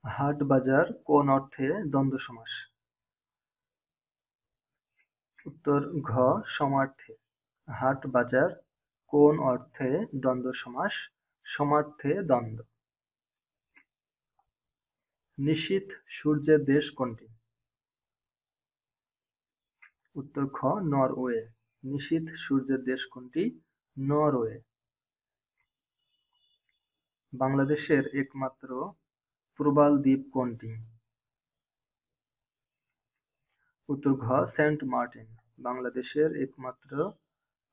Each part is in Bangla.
হাট বাজার কোন অর্থে দ্বন্দ্ব সমাস? উত্তর ঘ সমার্থে। হাট বাজার কোন অর্থে দ্বন্দ্ব সমাস? সমার্থে দ্বন্দ্ব। নিশীথ সূর্যের দেশ কোনটি? উত্তর খ নরওয়ে। নিশীথ সূর্যের দেশ কোনটি? নরওয়ে। বাংলাদেশের একমাত্র প্রবাল দ্বীপ কোনটি? উত্তর ঘ সেন্ট মার্টিন। বাংলাদেশের একমাত্র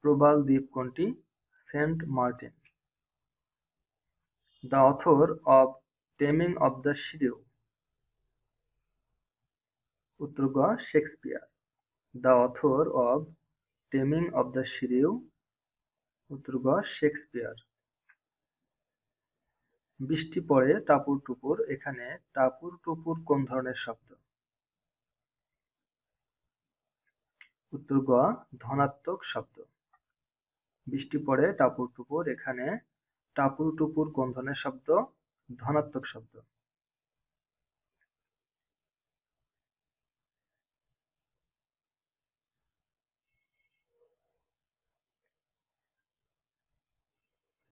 প্রবাল দ্বীপ কোনটি? Saint Martin. The author of taming of the shrew. উত্তর গ Shakespeare. The author of taming of the shrew. উত্তর গ শেক্সপিয়ার। বৃষ্টি পড়ে টাপুর টুপুর, এখানে টাপুর টুপুর কোন ধরনের শব্দ? উত্তর গ ধনাত্মক শব্দ। বৃষ্টি পড়ে টাপুর টুপুর, এখানে টাপুর টুপুর কোন ধরনের শব্দ? ধনাত্মক শব্দ।